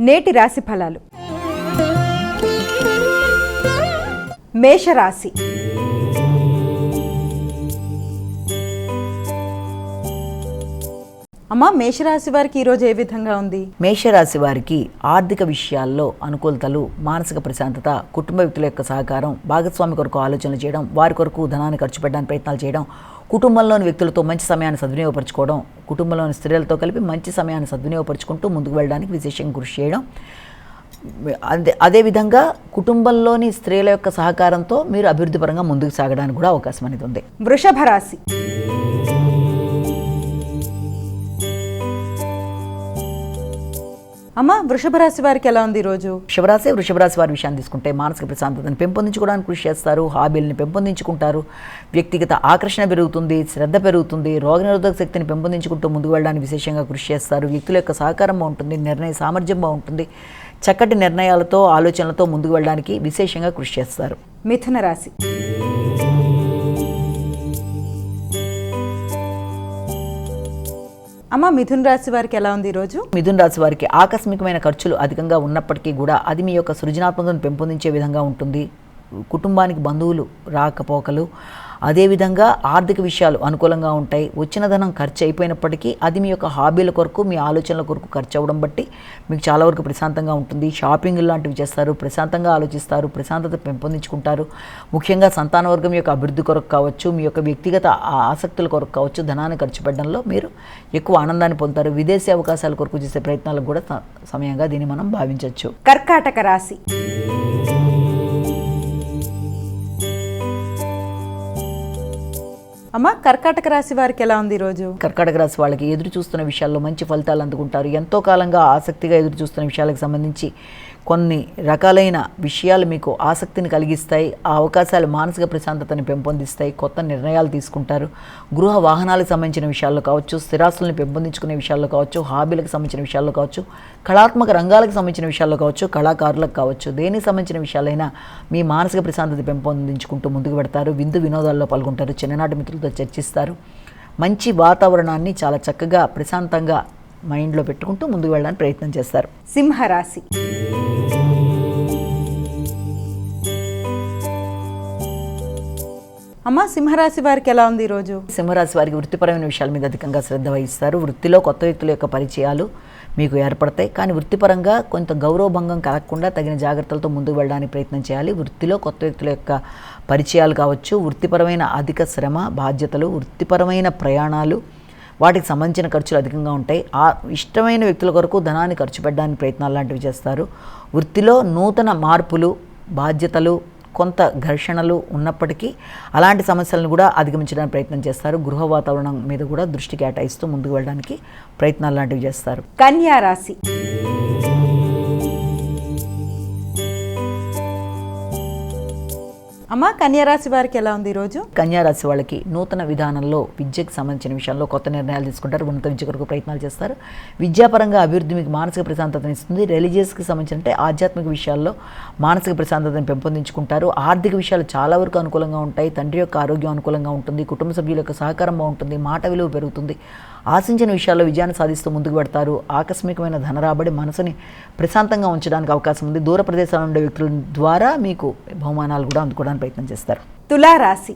నేటి రాశి ఫలాలు. మేషరాశి. అమ్మా, మేషరాశి వారికి ఈరోజు ఏ విధంగా ఉంది? మేషరాశి వారికి ఆర్థిక విషయాల్లో అనుకూలతలు, మానసిక ప్రశాంతత, కుటుంబ వ్యక్తుల యొక్క సహకారం, భాగస్వామి కొరకు ఆలోచనలు చేయడం, వారి కొరకు ధనాన్ని ఖర్చు పెట్టడానికి ప్రయత్నాలు చేయడం, కుటుంబంలోని వ్యక్తులతో మంచి సమయాన్ని సద్వినియోగపరచుకోవడం, కుటుంబంలోని స్త్రీలతో కలిపి మంచి సమయాన్ని సద్వినియోగపరుచుకుంటూ ముందుకు వెళ్ళడానికి విశేషంగా కృషి చేయడం, అదేవిధంగా కుటుంబంలోని స్త్రీల యొక్క సహకారంతో మీరు అభివృద్ధి పరంగా ముందుకు సాగడానికి కూడా అవకాశం అనేది ఉంది. వృషభ రాశి. అమ్మ, వృషభ రాశి వారికి ఎలా ఉంది ఈరోజు? వృషభ రాశి వారి విషయాన్ని తీసుకుంటే మానసిక ప్రశాంతతను పెంపొందించుకోవడానికి కృషి చేస్తారు, హాబీలను పెంపొందించుకుంటారు, వ్యక్తిగత ఆకర్షణ పెరుగుతుంది, శ్రద్ధ పెరుగుతుంది, రోగనిరోధక శక్తిని పెంపొందించుకుంటూ ముందుకు వెళ్ళడానికి విశేషంగా కృషి చేస్తారు, వ్యక్తుల యొక్క సహకారం బాగుంటుంది, నిర్ణయ సామర్థ్యం బాగుంటుంది, చక్కటి నిర్ణయాలతో ఆలోచనలతో ముందుకు వెళ్ళడానికి విశేషంగా కృషి చేస్తారు. మిథున రాశి. అమ్మ, మిథున రాశి వారికి ఎలా ఉంది ఈరోజు? మిథున రాశి వారికి ఆకస్మికమైన ఖర్చులు అధికంగా ఉన్నప్పటికీ కూడా అది మీ యొక్క సృజనాత్మకతను పెంపొందించే విధంగా ఉంటుంది. కుటుంబానికి బంధువులు రాకపోకలు, అదేవిధంగా ఆర్థిక విషయాలు అనుకూలంగా ఉంటాయి. వచ్చిన ధనం ఖర్చు అయిపోయినప్పటికీ అది మీ యొక్క హాబీల కొరకు, మీ ఆలోచనల కొరకు ఖర్చు అవ్వడం బట్టి మీకు చాలా వరకు ప్రశాంతంగా ఉంటుంది. షాపింగ్ లాంటివి చేస్తారు, ప్రశాంతంగా ఆలోచిస్తారు, ప్రశాంతత పెంపొందించుకుంటారు. ముఖ్యంగా సంతానవర్గం యొక్క అభివృద్ధి కొరకు కావచ్చు, మీ యొక్క వ్యక్తిగత ఆసక్తుల కొరకు కావచ్చు, ధనాన్ని ఖర్చు పెట్టడంలో మీరు ఎక్కువ ఆనందాన్ని పొందుతారు. విదేశీ అవకాశాల కొరకు చేసే ప్రయత్నాలకు కూడా సమయంగా దీన్ని మనం భావించవచ్చు. కర్కాటక రాశి. అమ్మ, కర్కాటక రాశి వారికి ఎలా ఉంది ఈరోజు? కర్కాటక రాశి వాళ్ళకి ఎదురు చూస్తున్న విషయాల్లో మంచి ఫలితాలు అందుకుంటారు. ఎంతో కాలంగా ఆసక్తిగా ఎదురు చూస్తున్న విషయాలకు సంబంధించి కొన్ని రకాలైన విషయాలు మీకు ఆసక్తిని కలిగిస్తాయి. ఆ అవకాశాలు మానసిక ప్రశాంతతని పెంపొందిస్తాయి. కొత్త నిర్ణయాలు తీసుకుంటారు. గృహ వాహనాలకు సంబంధించిన విషయాల్లో కావచ్చు, స్థిరాస్తులను పెంపొందించుకునే విషయాల్లో కావచ్చు, హాబీలకు సంబంధించిన విషయాల్లో కావచ్చు, కళాత్మక రంగాలకు సంబంధించిన విషయాల్లో కావచ్చు, కళాకారులకు కావచ్చు, దేనికి సంబంధించిన విషయాలైనా మీ మానసిక ప్రశాంతత పెంపొందించుకుంటూ ముందుకు పెడతారు. విందు వినోదాల్లో పాల్గొంటారు. చిన్ననాటి మిత్రులతో చర్చిస్తారు. మంచి వాతావరణాన్ని చాలా చక్కగా ప్రశాంతంగా మైండ్లో పెట్టుకుంటూ ముందుకు వెళ్ళడానికి ప్రయత్నం చేస్తారు. సింహరాశి. అమ్మ, సింహరాశి వారికి ఎలా ఉంది ఈరోజు? సింహరాశి వారికి వృత్తిపరమైన విషయాల మీద అధికంగా శ్రద్ధ వహిస్తారు. వృత్తిలో కొత్త వ్యక్తుల యొక్క పరిచయాలు మీకు ఏర్పడతాయి. కానీ వృత్తిపరంగా కొంత గౌరవభంగం కలగకుండా తగిన జాగ్రత్తలతో ముందుకు వెళ్ళడానికి ప్రయత్నం చేయాలి. వృత్తిలో కొత్త వ్యక్తుల యొక్క పరిచయాలు కావచ్చు, వృత్తిపరమైన అధిక శ్రమ, బాధ్యతలు, వృత్తిపరమైన ప్రయాణాలు, వాటికి సంబంధించిన ఖర్చులు అధికంగా ఉంటాయి. ఆ ఇష్టమైన వ్యక్తుల కొరకు ధనాన్ని ఖర్చు పెట్టడానికి ప్రయత్నాలు లాంటివి చేస్తారు. వృత్తిలో నూతన మార్పులు, బాధ్యతలు, కొంత ఘర్షణలు ఉన్నప్పటికీ అలాంటి సమస్యలను కూడా అధిగమించడానికి ప్రయత్నం చేస్తారు. గృహ వాతావరణం మీద కూడా దృష్టి కేటాయిస్తూ ముందుకు వెళ్ళడానికి ప్రయత్నాలు లాంటివి చేస్తారు. కన్యా రాశి. అమ్మ, కన్యారాశి వారికి ఎలా ఉంది ఈరోజు? కన్యారాశి వాళ్ళకి నూతన విధానంలో విద్యకు సంబంధించిన విషయాల్లో కొత్త నిర్ణయాలు తీసుకుంటారు. ఉన్నత విద్య కొరకు ప్రయత్నాలు చేస్తారు. విద్యాపరంగా అభివృద్ధి మీకు మానసిక ప్రశాంతతను ఇస్తుంది. రిలీజియస్కి సంబంధించిన అంటే ఆధ్యాత్మిక విషయాల్లో మానసిక ప్రశాంతతను పెంపొందించుకుంటారు. ఆర్థిక విషయాలు చాలా వరకు అనుకూలంగా ఉంటాయి. తండ్రి యొక్క ఆరోగ్యం అనుకూలంగా ఉంటుంది. కుటుంబ సభ్యుల యొక్క సహకారం బాగుంటుంది. మాట విలువ పెరుగుతుంది. ఆశించిన విషయాల్లో విజయాన్ని సాధిస్తూ ముందుకు పెడతారు. ఆకస్మికమైన ధన రాబడి మనసుని ప్రశాంతంగా ఉంచడానికి అవకాశం ఉంది. దూర ప్రదేశాల ఉండే వ్యక్తుల ద్వారా మీకు బహుమానాలు కూడా అందుకోవడానికి ప్రయత్నం చేస్తారు. తులారాశి.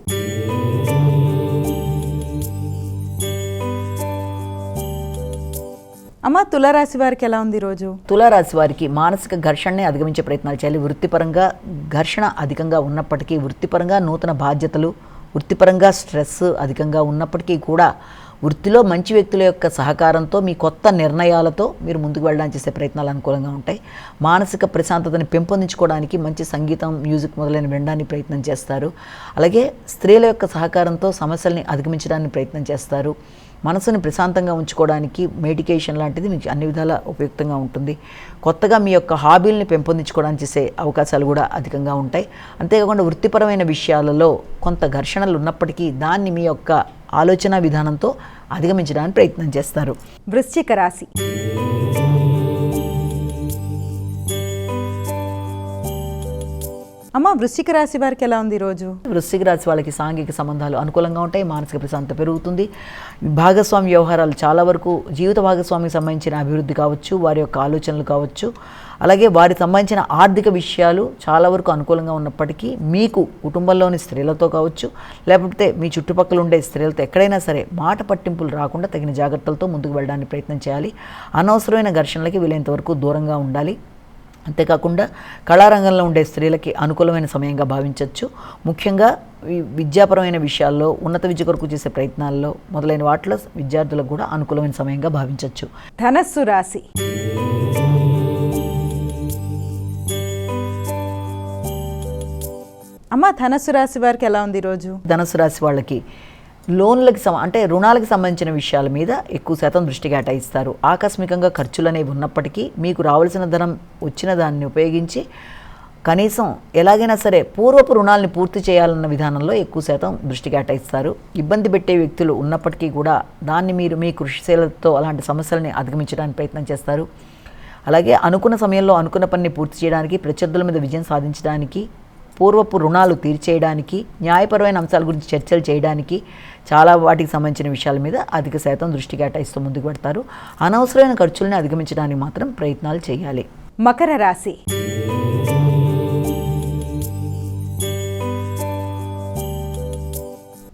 అమ్మ, తులారాశి వారికి ఎలా ఉంది ఈరోజు? తులారాశి వారికి మానసిక ఘర్షణని అధిగమించే ప్రయత్నాలు చేయాలి. వృత్తిపరంగా ఘర్షణ అధికంగా ఉన్నప్పటికీ, వృత్తిపరంగా నూతన బాధ్యతలు, వృత్తిపరంగా స్ట్రెస్ అధికంగా ఉన్నప్పటికీ కూడా వృత్తిలో మంచి వ్యక్తుల యొక్క సహకారంతో మీ కొత్త నిర్ణయాలతో మీరు ముందుకు వెళ్ళడానికి చేసే ప్రయత్నాలు అనుకూలంగా ఉంటాయి. మానసిక ప్రశాంతతని పెంపొందించుకోవడానికి మంచి సంగీతం, మ్యూజిక్ మొదలైన వినడానికి ప్రయత్నం చేస్తారు. అలాగే స్త్రీల యొక్క సహకారంతో సమస్యల్ని అధిగమించడానికి ప్రయత్నం చేస్తారు. మనసుని ప్రశాంతంగా ఉంచుకోవడానికి మెడికేషన్ లాంటిది మీకు అన్ని విధాలా ఉపయుక్తంగా ఉంటుంది. కొత్తగా మీ యొక్క హాబీల్ని పెంపొందించుకోవడానికి చేసే అవకాశాలు కూడా అధికంగా ఉంటాయి. అంతేకాకుండా వృత్తిపరమైన విషయాలలో కొంత ఘర్షణలు ఉన్నప్పటికీ దాన్ని మీ యొక్క ఆలోచన విధానంతో అధిగమించడానికి ప్రయత్నం చేస్తారు. వృశ్చిక రాశి. అమ్మ వృశ్చిక రాశి వారికి ఎలా ఉంది ఈరోజు? వృశ్చిక రాశి వాళ్ళకి సాంఘిక సంబంధాలు అనుకూలంగా ఉంటాయి, మానసిక ప్రశాంతత పెరుగుతుంది, భాగస్వామి వ్యవహారాలు చాలా వరకు జీవిత భాగస్వామికి సంబంధించిన అభివృద్ధి కావచ్చు, వారి యొక్క ఆలోచనలు కావచ్చు, అలాగే వారికి సంబంధించిన ఆర్థిక విషయాలు చాలా వరకు అనుకూలంగా ఉన్నప్పటికీ మీకు కుటుంబంలోని స్త్రీలతో కావచ్చు, లేకపోతే మీ చుట్టుపక్కల ఉండే స్త్రీలతో ఎక్కడైనా సరే మాట పట్టింపులు రాకుండా తగిన జాగ్రత్తలతో ముందుకు వెళ్ళడానికి ప్రయత్నం చేయాలి. అనవసరమైన ఘర్షణలకి వీలైనంత వరకు దూరంగా ఉండాలి. అంతేకాకుండా కళారంగంలో ఉండే స్త్రీలకి అనుకూలమైన సమయంగా భావించవచ్చు. ముఖ్యంగా విద్యాపరమైన విషయాల్లో, ఉన్నత విద్య కొరకు చేసే ప్రయత్నాల్లో మొదలైన వాటిలో విద్యార్థులకు కూడా అనుకూలమైన సమయంగా భావించవచ్చు. ధనస్సు రాశి. అమ్మ ధనస్సు రాశి వారికి ఎలా ఉంది ఈరోజు? ధనస్సు రాశి వాళ్ళకి లోన్లకి అంటే రుణాలకు సంబంధించిన విషయాల మీద ఎక్కువ శాతం దృష్టి కేటాయిస్తారు. ఆకస్మికంగా ఖర్చులు అనేవి ఉన్నప్పటికీ మీకు రావాల్సిన ధనం వచ్చిన దాన్ని ఉపయోగించి కనీసం ఎలాగైనా సరే పూర్వపు రుణాలని పూర్తి చేయాలన్న విధానంలో ఎక్కువ శాతం దృష్టి కేటాయిస్తారు. ఇబ్బంది పెట్టే వ్యక్తులు ఉన్నప్పటికీ కూడా దాన్ని మీరు మీ కృషిశీలతో అలాంటి సమస్యలని అధిగమించడానికి ప్రయత్నం చేస్తారు. అలాగే అనుకున్న సమయంలో అనుకున్న పనిని పూర్తి చేయడానికి, ప్రత్యర్థుల మీద విజయం సాధించడానికి, పూర్వపు రుణాలు తీర్చేయడానికి, న్యాయపరమైన అంశాల గురించి చర్చలు చేయడానికి, చాలా వాటికి సంబంధించిన విషయాల మీద అధిక శాతం దృష్టి కేటాయిస్తూ ముందుకు పెడతారు. అనవసరమైన ఖర్చుల్ని అధిగమించడానికి మాత్రం ప్రయత్నాలు చేయాలి. మకర రాశి.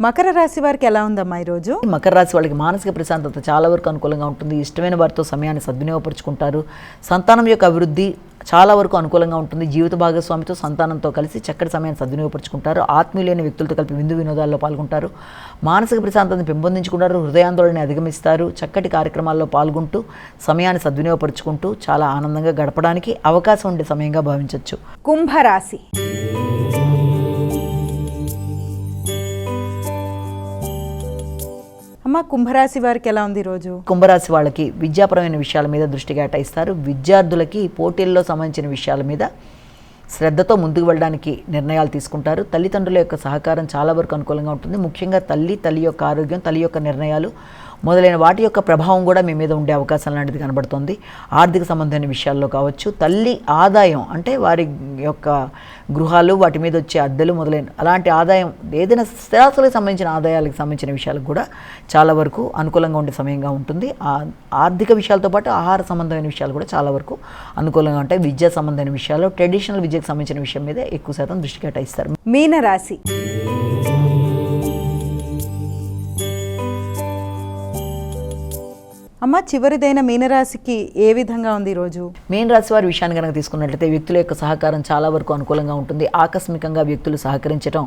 మకర రాశి వారికి ఎలా ఉందమ్మా ఈరోజు? మకర రాశి వాళ్ళకి మానసిక ప్రశాంతత చాలా వరకు అనుకూలంగా ఉంటుంది. ఇష్టమైన వారితో సమయాన్ని సద్వినియోగపరుచుకుంటారు. సంతానం యొక్క అభివృద్ధి చాలా వరకు అనుకూలంగా ఉంటుంది. జీవిత భాగస్వామితో, సంతానంతో కలిసి చక్కటి సమయాన్ని సద్వినియోగపరుచుకుంటారు. ఆత్మీయులైన వ్యక్తులతో కలిపి విందు వినోదాల్లో పాల్గొంటారు. మానసిక ప్రశాంతతను పెంపొందించుకుంటారు. హృదయాందోళనని అధిగమిస్తారు. చక్కటి కార్యక్రమాల్లో పాల్గొంటూ సమయాన్ని సద్వినియోగపరుచుకుంటూ చాలా ఆనందంగా గడపడానికి అవకాశం ఉండే సమయంగా భావించవచ్చు. కుంభరాశి. అమ్మ కుంభరాశి వారికి ఎలా ఉంది ఈరోజు? కుంభరాశి వాళ్ళకి విద్యాపరమైన విషయాల మీద దృష్టి కేటాయిస్తారు. విద్యార్థులకి పోటీల్లో సంబంధించిన విషయాల మీద శ్రద్ధతో ముందుకు వెళ్ళడానికి నిర్ణయాలు తీసుకుంటారు. తల్లిదండ్రుల యొక్క సహకారం చాలా వరకు అనుకూలంగా ఉంటుంది. ముఖ్యంగా తల్లి యొక్క ఆరోగ్యం, తల్లి యొక్క నిర్ణయాలు మొదలైన వాటి యొక్క ప్రభావం కూడా మీ మీద ఉండే అవకాశం లాంటిది కనబడుతుంది. ఆర్థిక సంబంధమైన విషయాల్లో కావచ్చు, తల్లి ఆదాయం అంటే వారి యొక్క గృహాలు, వాటి మీద వచ్చే అద్దెలు మొదలైన అలాంటి ఆదాయం, ఏదైనా స్థిరాస్తులకు సంబంధించిన ఆదాయాలకు సంబంధించిన విషయాలకు కూడా చాలా వరకు అనుకూలంగా ఉండే సమయంగా ఉంటుంది. ఆర్థిక విషయాలతో పాటు ఆహార సంబంధమైన విషయాలు కూడా చాలా వరకు అనుకూలంగా ఉంటాయి. విద్యా సంబంధమైన విషయాల్లో, ట్రెడిషనల్ విద్యకు సంబంధించిన విషయం మీద ఎక్కువ శాతం దృష్టి కేటాయిస్తారు. మీనరాశి. అమ్మ చివరిదైన మీనరాశికి ఏ విధంగా ఉంది ఈరోజు? మీన రాశి వారి విషయాన్ని కనుక తీసుకున్నట్లయితే వ్యక్తుల యొక్క సహకారం చాలా వరకు అనుకూలంగా ఉంటుంది. ఆకస్మికంగా వ్యక్తులు సహకరించడం,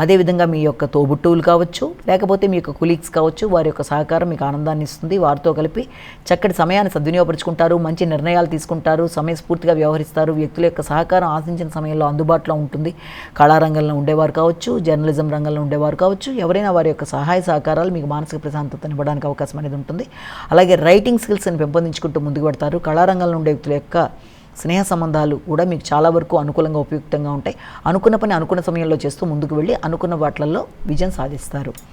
అదేవిధంగా మీ యొక్క తోబుట్టువులు కావచ్చు, లేకపోతే మీ యొక్క కులీగ్స్ కావచ్చు, వారి యొక్క సహకారం మీకు ఆనందాన్ని ఇస్తుంది. వారితో కలిపి చక్కటి సమయాన్ని సద్వినియోగపరుచుకుంటారు, మంచి నిర్ణయాలు తీసుకుంటారు, సమయస్ఫూర్తిగా వ్యవహరిస్తారు. వ్యక్తుల యొక్క సహకారం ఆశించిన సమయంలో అందుబాటులో ఉంటుంది. కళారంగంలో ఉండేవారు కావచ్చు, జర్నలిజం రంగంలో ఉండేవారు కావచ్చు, ఎవరైనా వారి యొక్క సహాయ సహకారాలు మీకు మానసిక ప్రశాంతతను ఇవ్వడానికి అవకాశం అనేది ఉంటుంది. అలాగే రైటింగ్ స్కిల్స్ని పెంపొందించుకుంటూ ముందుకు పెడతారు. కళారంగంలో ఉండే వ్యక్తుల యొక్క స్నేహ సంబంధాలు కూడా మీకు చాలా వరకు అనుకూలంగా ఉపయుక్తంగా ఉంటాయి. అనుకున్న పని అనుకున్న సమయంలో చేస్తూ ముందుకు వెళ్ళి అనుకున్న వాటిల్లో విజయం సాధిస్తారు.